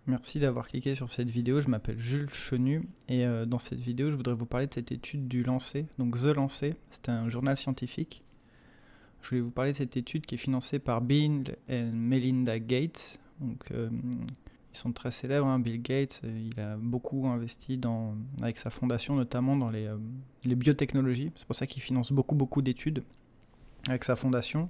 Merci d'avoir cliqué sur cette vidéo. Je m'appelle Jules Chenu et dans cette vidéo, je voudrais vous parler de cette étude du Lancet. Donc The Lancet, c'est un journal scientifique. Je voulais vous parler de cette étude qui est financée par Bill et Melinda Gates. Donc ils sont très célèbres, hein. Bill Gates, il a beaucoup investi avec sa fondation, notamment dans les biotechnologies. C'est pour ça qu'il finance beaucoup d'études avec sa fondation.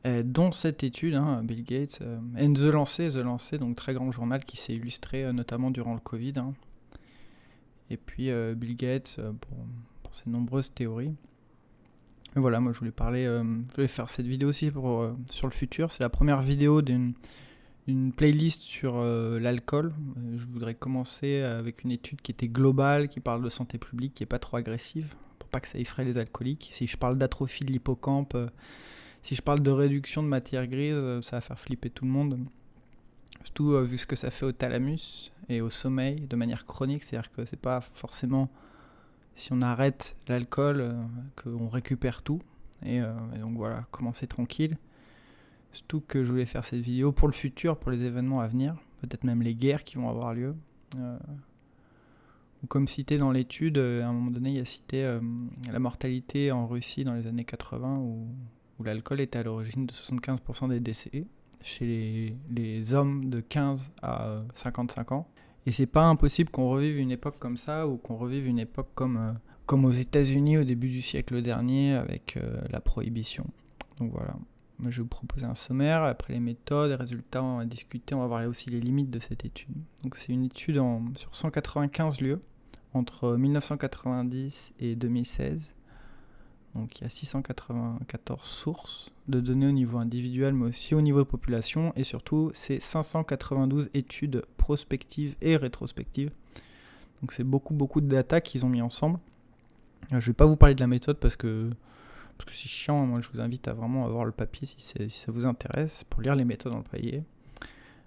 Dont cette étude, hein, Bill Gates, et The Lancet, donc très grand journal qui s'est illustré notamment durant le Covid, hein. Et puis Bill Gates pour ses nombreuses théories. Et voilà, moi je voulais faire cette vidéo aussi sur le futur. C'est la première vidéo d'une playlist sur l'alcool. Je voudrais commencer avec une étude qui était globale, qui parle de santé publique, qui n'est pas trop agressive, pour pas que ça effraie les alcooliques. Si je parle d'atrophie de l'hippocampe, si je parle de réduction de matière grise, ça va faire flipper tout le monde. Surtout vu ce que ça fait au thalamus et au sommeil de manière chronique. C'est-à-dire que c'est pas forcément si on arrête l'alcool qu'on récupère tout. Et donc voilà, commencer tranquille. Surtout que je voulais faire cette vidéo pour le futur, pour les événements à venir. Peut-être même les guerres qui vont avoir lieu. Ou comme cité dans l'étude, à un moment donné, il y a cité la mortalité en Russie dans les années 80 où l'alcool était à l'origine de 75% des décès chez les hommes de 15 à 55 ans. Et c'est pas impossible qu'on revive une époque comme ça, ou qu'on revive une époque comme aux États-Unis au début du siècle dernier avec la prohibition. Donc voilà. Moi, je vais vous proposer un sommaire, après les méthodes, les résultats, on va discuter, on va voir aussi les limites de cette étude. Donc c'est une étude sur 195 lieux entre 1990 et 2016. Donc il y a 694 sources de données au niveau individuel, mais aussi au niveau population. Et surtout, c'est 592 études prospectives et rétrospectives. Donc c'est beaucoup de data qu'ils ont mis ensemble. Je ne vais pas vous parler de la méthode parce que c'est chiant. Moi, je vous invite à vraiment avoir le papier si ça vous intéresse pour lire les méthodes en papier.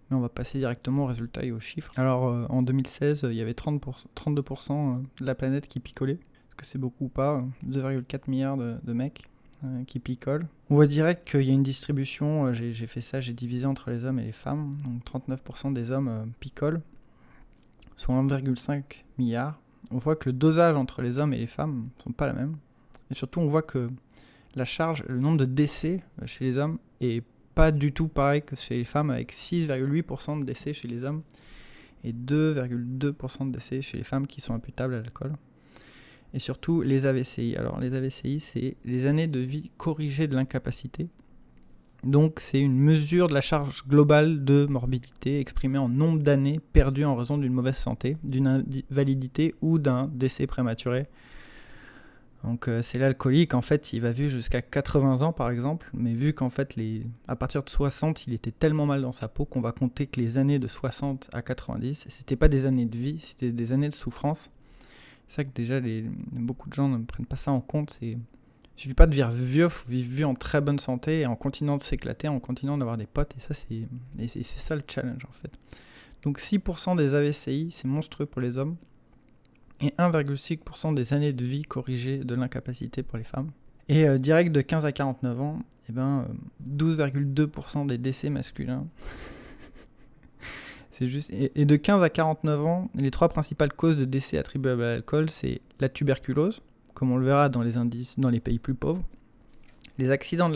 Mais on va passer directement aux résultats et aux chiffres. Alors en 2016, il y avait 32% de la planète qui picolait. Est-ce que c'est beaucoup ou pas? 2,4 milliards de mecs qui picolent. On voit direct qu'il y a une distribution, j'ai fait ça, j'ai divisé entre les hommes et les femmes. Donc 39% des hommes picolent, soit 1,5 milliard. On voit que le dosage entre les hommes et les femmes ne sont pas la même. Et surtout, on voit que la charge, le nombre de décès chez les hommes est pas du tout pareil que chez les femmes, avec 6,8% de décès chez les hommes et 2,2% de décès chez les femmes qui sont imputables à l'alcool. Et surtout les AVCI. Alors les AVCI, c'est les années de vie corrigées de l'incapacité. Donc c'est une mesure de la charge globale de morbidité exprimée en nombre d'années perdues en raison d'une mauvaise santé, d'une invalidité ou d'un décès prématuré. Donc c'est l'alcoolique, en fait, il va vivre jusqu'à 80 ans par exemple, mais vu qu'en fait, à partir de 60, il était tellement mal dans sa peau qu'on va compter que les années de 60 à 90, c'était pas des années de vie, c'était des années de souffrance. C'est ça que déjà, beaucoup de gens ne prennent pas ça en compte. Il suffit pas de vivre vieux, il faut vivre en très bonne santé et en continuant de s'éclater, en continuant d'avoir des potes, et ça, c'est ça le challenge en fait. Donc 6% des AVCI, c'est monstrueux pour les hommes, et 1,6% des années de vie corrigées de l'incapacité pour les femmes. Et direct de 15 à 49 ans, 12,2% des décès masculins. C'est juste. Et de 15 à 49 ans, les trois principales causes de décès attribuables à l'alcool, c'est la tuberculose, comme on le verra dans les indices dans les pays plus pauvres, les accidents de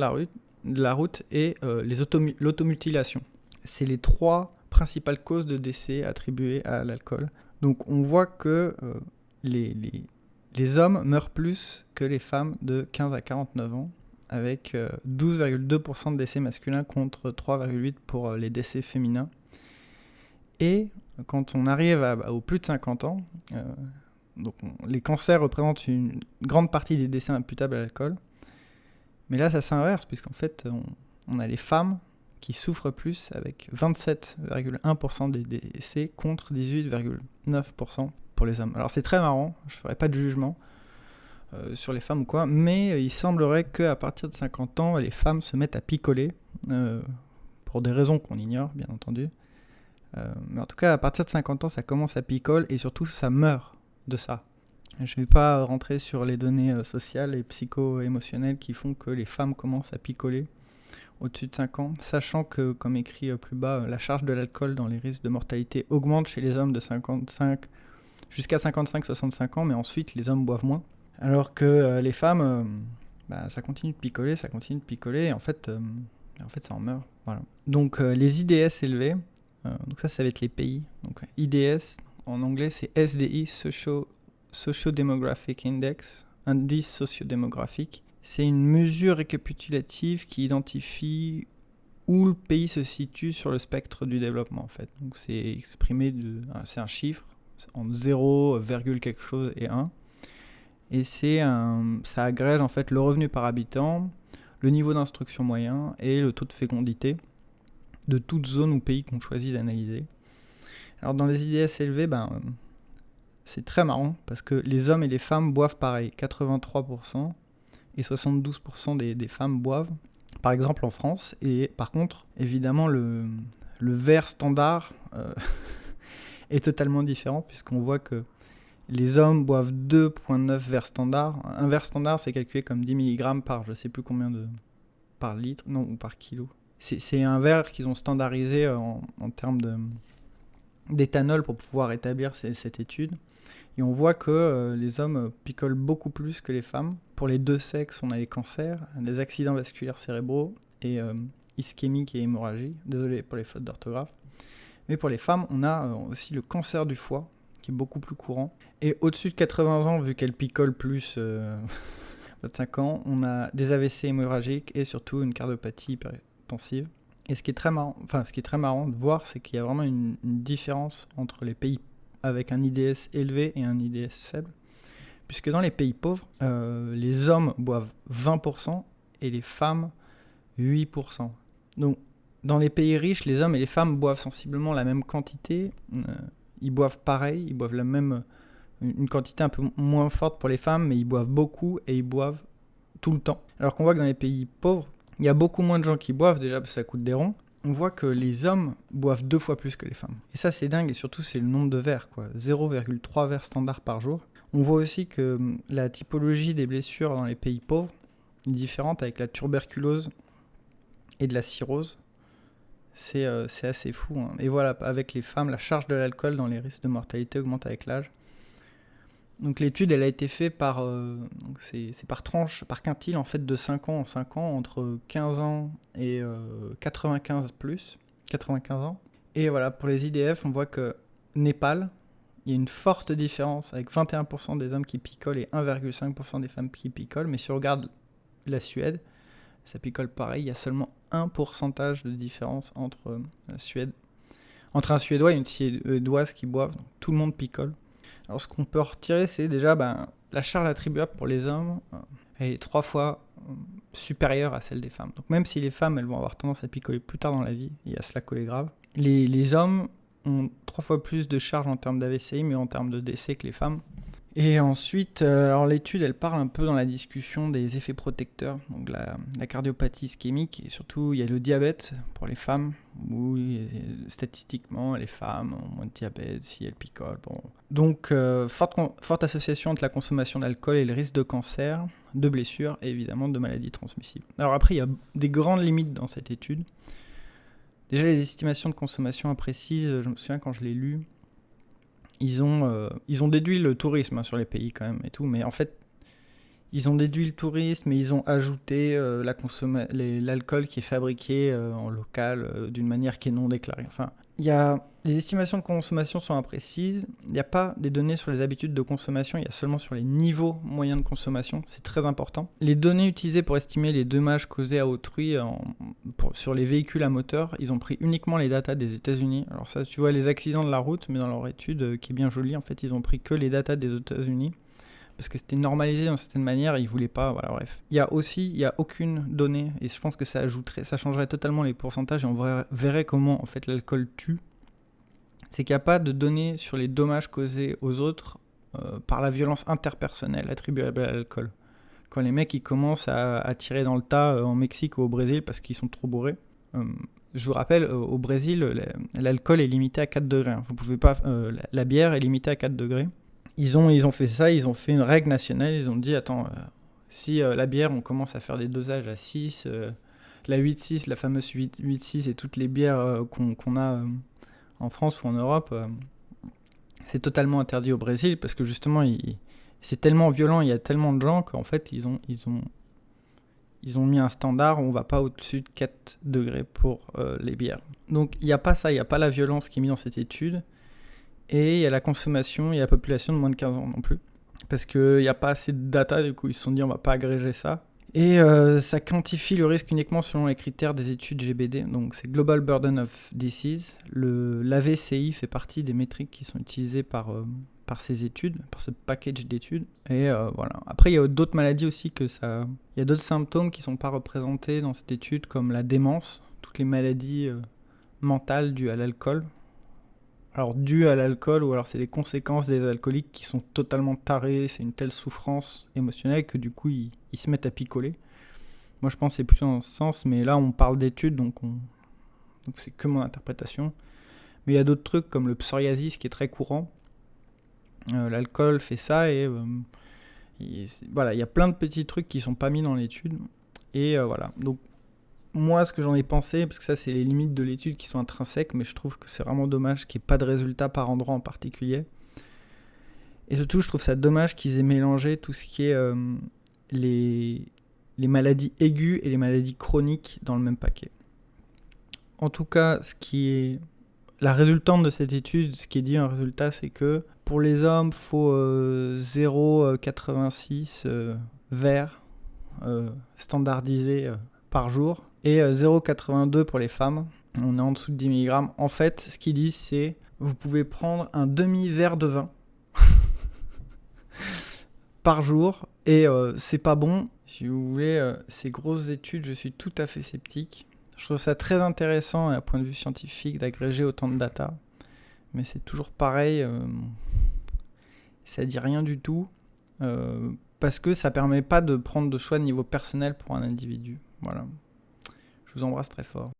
la route et l'automutilation. C'est les trois principales causes de décès attribuées à l'alcool. Donc on voit que les hommes meurent plus que les femmes de 15 à 49 ans, avec 12,2% de décès masculins contre 3,8% pour les décès féminins. Et quand on arrive aux plus de 50 ans, les cancers représentent une grande partie des décès imputables à l'alcool. Mais là, ça s'inverse, puisqu'en fait, on a les femmes qui souffrent plus, avec 27,1% des décès contre 18,9% pour les hommes. Alors c'est très marrant, je ne ferai pas de jugement sur les femmes ou quoi, mais il semblerait qu'à partir de 50 ans, les femmes se mettent à picoler, pour des raisons qu'on ignore, bien entendu. Mais en tout cas, à partir de 50 ans, ça commence à picoler, et surtout, ça meurt de ça. Je ne vais pas rentrer sur les données sociales et psycho-émotionnelles qui font que les femmes commencent à picoler. au-dessus de 5 ans, sachant que, comme écrit plus bas, la charge de l'alcool dans les risques de mortalité augmente chez les hommes de 55 jusqu'à 55-65 ans, mais ensuite les hommes boivent moins. Alors que les femmes, ça continue de picoler, et en fait ça en meurt. Voilà. Donc les IDS élevés, donc ça va être les pays. Donc IDS, en anglais c'est SDI, Socio-Demographic Index, indice socio-démographique. C'est une mesure récapitulative qui identifie où le pays se situe sur le spectre du développement en fait. Donc c'est exprimé, c'est un chiffre, entre 0, quelque chose et 1. Et ça agrège en fait le revenu par habitant, le niveau d'instruction moyen et le taux de fécondité de toute zone ou pays qu'on choisit d'analyser. Alors dans les IDS élevés, c'est très marrant parce que les hommes et les femmes boivent pareil, 83% et 72% des femmes boivent, par exemple en France. Et par contre, évidemment, le verre standard est totalement différent puisqu'on voit que les hommes boivent 2,9 verres standard. Un verre standard, c'est calculé comme 10 mg par je sais plus combien par litre, non, ou par kilo. C'est un verre qu'ils ont standardisé en termes d'éthanol pour pouvoir établir cette étude. Et on voit que les hommes picolent beaucoup plus que les femmes. Pour les deux sexes, on a les cancers, les accidents vasculaires cérébraux et ischémique et hémorragie. Désolé pour les fautes d'orthographe. Mais pour les femmes, on a aussi le cancer du foie, qui est beaucoup plus courant. Et au-dessus de 80 ans, vu qu'elle picole plus 25 ans, on a des AVC hémorragiques et surtout une cardiopathie hypertensive. Et ce qui est très marrant de voir, c'est qu'il y a vraiment une différence entre les pays avec un IDS élevé et un IDS faible. Puisque dans les pays pauvres, les hommes boivent 20% et les femmes 8%. Donc dans les pays riches, les hommes et les femmes boivent sensiblement la même quantité. Ils boivent pareil, ils boivent une quantité un peu moins forte pour les femmes, mais ils boivent beaucoup et ils boivent tout le temps. Alors qu'on voit que dans les pays pauvres, il y a beaucoup moins de gens qui boivent, déjà parce que ça coûte des ronds. On voit que les hommes boivent 2 fois plus que les femmes. Et ça, c'est dingue, et surtout, c'est le nombre de verres, quoi. 0,3 verres standard par jour. On voit aussi que la typologie des blessures dans les pays pauvres est différente avec la tuberculose et de la cirrhose. C'est assez fou, hein. Et voilà, avec les femmes, la charge de l'alcool dans les risques de mortalité augmente avec l'âge. Donc l'étude, elle a été faite par tranche, par quintile en fait de 5 ans en 5 ans, entre 15 ans et 95 ans. Et voilà, pour les IDF, on voit que Népal, il y a une forte différence avec 21% des hommes qui picolent et 1,5% des femmes qui picolent. Mais si on regarde la Suède, ça picole pareil, il y a seulement 1% de différence entre la Suède. Entre un Suédois et une Suédoise qui boivent, donc tout le monde picole. Alors ce qu'on peut retirer, c'est déjà la charge attribuable pour les hommes, elle est 3 fois supérieure à celle des femmes. Donc même si les femmes, elles vont avoir tendance à picoler plus tard dans la vie, et à se la coller grave, les hommes ont 3 fois plus de charge en termes d'AVCI, mais en termes de décès que les femmes. Et ensuite, alors l'étude, elle parle un peu dans la discussion des effets protecteurs, donc la cardiopathie ischémique, et surtout il y a le diabète pour les femmes, où statistiquement les femmes ont moins de diabète si elles picolent. Bon. Donc forte association entre la consommation d'alcool et le risque de cancer, de blessures et évidemment de maladies transmissibles. Alors après, il y a des grandes limites dans cette étude. Déjà les estimations de consommation imprécises, je me souviens quand je l'ai lu, ils ont déduit le tourisme sur les pays quand même et tout, mais en fait, ils ont déduit le tourisme et ils ont ajouté l'alcool qui est fabriqué en local d'une manière qui est non déclarée. Enfin, les estimations de consommation sont imprécises, il n'y a pas des données sur les habitudes de consommation, il y a seulement sur les niveaux moyens de consommation, c'est très important. Les données utilisées pour estimer les dommages causés à autrui sur les véhicules à moteur, ils ont pris uniquement les datas des États-Unis. Alors ça, tu vois les accidents de la route, mais dans leur étude qui est bien jolie, en fait, ils ont pris que les datas des États-Unis. Parce que c'était normalisé d'une certaine manière, ils voulaient pas, voilà, bref. Il y a aucune donnée, et je pense que ça changerait totalement les pourcentages, et on verrait comment en fait l'alcool tue. C'est qu'il n'y a pas de données sur les dommages causés aux autres par la violence interpersonnelle attribuable à l'alcool. Quand les mecs ils commencent à tirer dans le tas en Mexique ou au Brésil parce qu'ils sont trop bourrés. Je vous rappelle, au Brésil, l'alcool est limité à 4 degrés. Vous pouvez pas, la bière est limitée à 4 degrés. Ils ont fait ça, ils ont fait une règle nationale, ils ont dit, attends, si la bière, on commence à faire des dosages à 6, la 8-6, la fameuse 8-6 et toutes les bières qu'on a en France ou en Europe, c'est totalement interdit au Brésil parce que justement, c'est tellement violent, il y a tellement de gens qu'en fait, ils ont mis un standard où on va pas au-dessus de 4 degrés pour les bières. Donc il n'y a pas ça, il n'y a pas la violence qui est mise dans cette étude. Et il y a la consommation et la population de moins de 15 ans non plus. Parce qu'il n'y a pas assez de data, du coup ils se sont dit on va pas agréger ça. Et ça quantifie le risque uniquement selon les critères des études GBD, donc c'est Global Burden of Disease. L'AVCI fait partie des métriques qui sont utilisées par ces études, par ce package d'études. Et voilà. Après, il y a d'autres maladies aussi il y a d'autres symptômes qui ne sont pas représentés dans cette étude, comme la démence, toutes les maladies mentales dues à l'alcool. Alors dues à l'alcool, ou alors c'est les conséquences des alcooliques qui sont totalement tarés, c'est une telle souffrance émotionnelle que du coup ils se mettent à picoler. Moi je pense que c'est plutôt dans ce sens, mais là on parle d'études, donc c'est que mon interprétation. Mais il y a d'autres trucs comme le psoriasis qui est très courant. L'alcool fait ça et voilà, il y a plein de petits trucs qui sont pas mis dans l'étude. Et voilà, donc moi, ce que j'en ai pensé, parce que ça, c'est les limites de l'étude qui sont intrinsèques, mais je trouve que c'est vraiment dommage qu'il n'y ait pas de résultat par endroit en particulier. Et surtout, je trouve ça dommage qu'ils aient mélangé tout ce qui est les maladies aiguës et les maladies chroniques dans le même paquet. En tout cas, ce qui est la résultante de cette étude, ce qui est dit en résultat, c'est que pour les hommes, il faut 0,86 verres standardisés par jour. Et 0,82 pour les femmes, on est en dessous de 10 mg. En fait, ce qu'ils disent, c'est vous pouvez prendre un demi-verre de vin par jour et c'est pas bon. Si vous voulez, ces grosses études, je suis tout à fait sceptique. Je trouve ça très intéressant à point de vue scientifique d'agréger autant de data, mais c'est toujours pareil, ça dit rien du tout parce que ça permet pas de prendre de choix de niveau personnel pour un individu. Voilà. Je vous embrasse très fort.